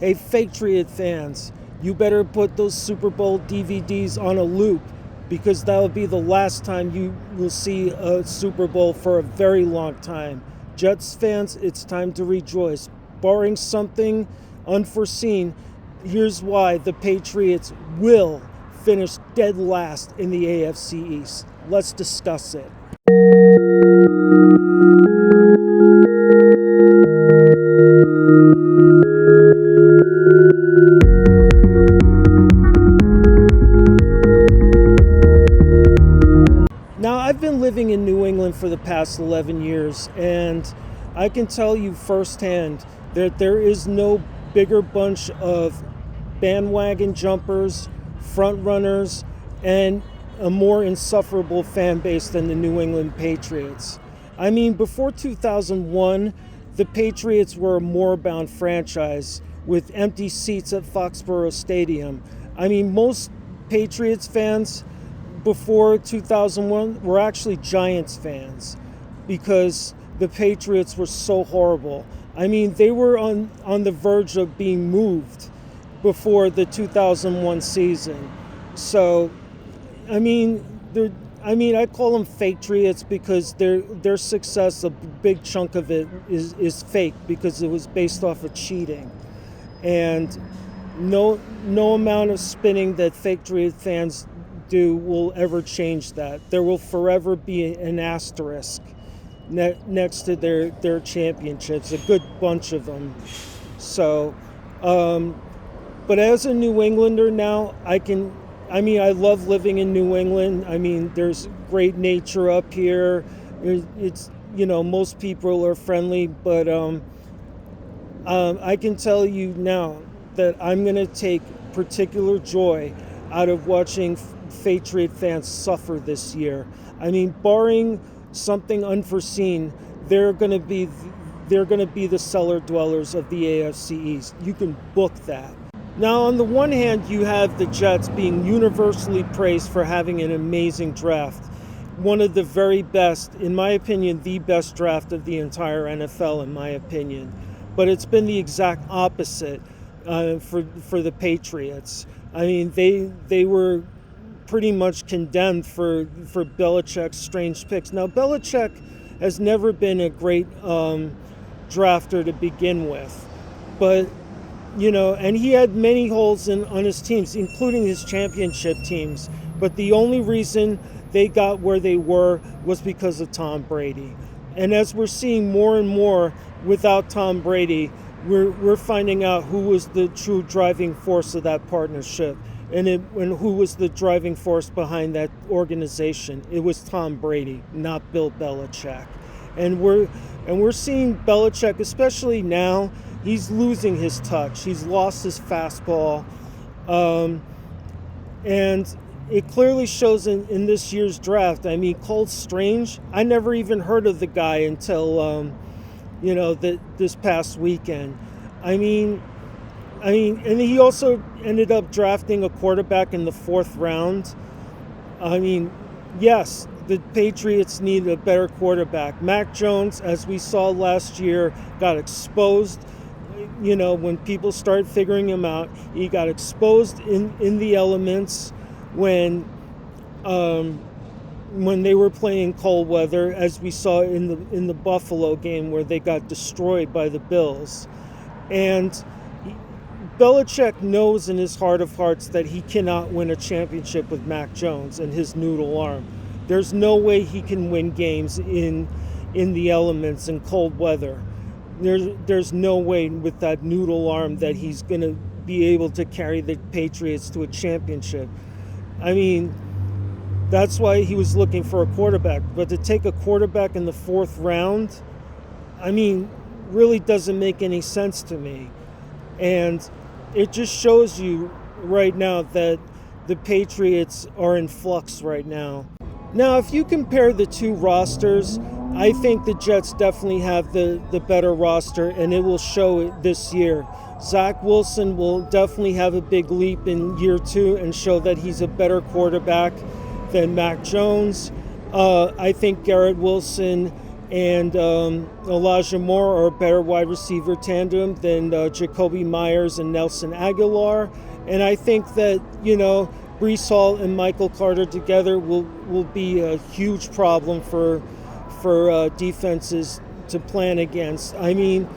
Hey, Faketriot fans, you better put those Super Bowl DVDs on a loop because that'll be the last time you will see a Super Bowl for a very long time. Jets fans, it's time to rejoice. Barring something unforeseen, here's why the Patriots will finish dead last in the AFC East. Let's discuss it. Now, I've been living in New England for the past 11 years, and I can tell you firsthand that there is no bigger bunch of bandwagon jumpers, front runners, and a more insufferable fan base than the New England Patriots. I mean, before 2001, the Patriots were a moribund franchise with empty seats at Foxborough Stadium. I mean, most Patriots fans before 2001 were actually Giants fans because the Patriots were so horrible. I mean, they were on the verge of being moved before the 2001 season. So, I call them Faketriots because their success, a big chunk of it is fake because it was based off of cheating. And no amount of spinning that Faketriot fans do will ever change that. There will forever be an asterisk next to their championships, a good bunch of them. So, but as a New Englander now, I love living in New England. I mean, there's great nature up here. It's, most people are friendly, but I can tell you now that I'm going to take particular joy out of watching Patriot fans suffer this year. I mean, barring something unforeseen, they're going to be the cellar dwellers of the AFC East. You can book that. Now, on the one hand, you have the Jets being universally praised for having an amazing draft. One of the very best, in my opinion, the best draft of the entire NFL, in my opinion. But it's been the exact opposite for the Patriots. I mean, they were pretty much condemned for Belichick's strange picks. Now, Belichick has never been a great drafter to begin with, but and he had many holes on his teams, including his championship teams. But the only reason they got where they were was because of Tom Brady. And as we're seeing more and more without Tom Brady, we're finding out who was the true driving force of that partnership. And who was the driving force behind that organization? It was Tom Brady, not Bill Belichick. And we're seeing Belichick, especially now, he's losing his touch. He's lost his fastball. And it clearly shows in this year's draft. I mean, Cole Strange, I never even heard of the guy until, this past weekend. And he also ended up drafting a quarterback in the 4th round. I mean, yes, the Patriots need a better quarterback. Mac Jones, as we saw last year, got exposed. When people started figuring him out, he got exposed in the elements when they were playing cold weather, as we saw in the Buffalo game where they got destroyed by the Bills. And Belichick knows in his heart of hearts that he cannot win a championship with Mac Jones and his noodle arm. There's no way he can win games in the elements in cold weather. There's no way with that noodle arm that he's going to be able to carry the Patriots to a championship. I mean, that's why he was looking for a quarterback. But to take a quarterback in the 4th round, I mean, really doesn't make any sense to me. And it just shows you right now that the Patriots are in flux right now. Now, if you compare the two rosters, I think the Jets definitely have the better roster, and it will show it this year. Zach Wilson will definitely have a big leap in year 2 and show that he's a better quarterback than Mac Jones. I think Garrett Wilson and Elijah Moore are a better wide receiver tandem than Jacoby Myers and Nelson Aguilar. And I think that, Breece Hall and Michael Carter together will be a huge problem for defenses to plan against. I mean,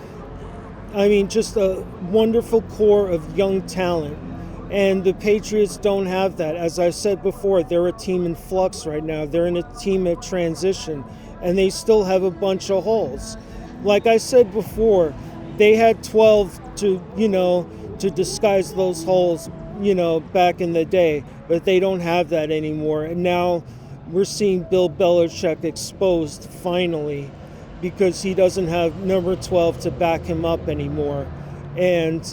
just a wonderful core of young talent. And the Patriots don't have that. As I said before, they're a team in flux right now. They're in a team at transition, and they still have a bunch of holes. Like I said before, they had 12 to disguise those holes, back in the day, but they don't have that anymore. And now we're seeing Bill Belichick exposed finally, because he doesn't have number 12 to back him up anymore. And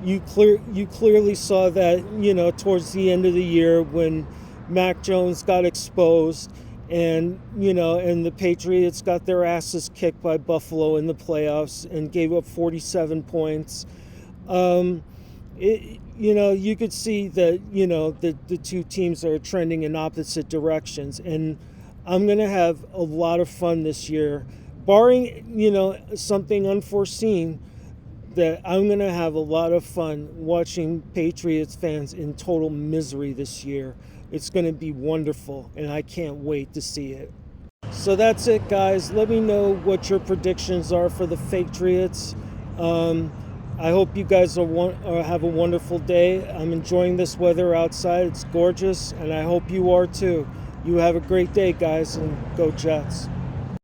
you clearly saw that, towards the end of the year when Mac Jones got exposed, and and the Patriots got their asses kicked by Buffalo in the playoffs and gave up 47 points. You could see that the two teams are trending in opposite directions, and I'm gonna have a lot of fun this year, barring something unforeseen. That I'm going to have a lot of fun watching Patriots fans in total misery this year. It's going to be wonderful, and I can't wait to see it. So that's it, guys. Let me know what your predictions are for the Faketriots. I hope you guys have a wonderful day. I'm enjoying this weather outside. It's gorgeous, and I hope you are too. You have a great day, guys, and go Jets.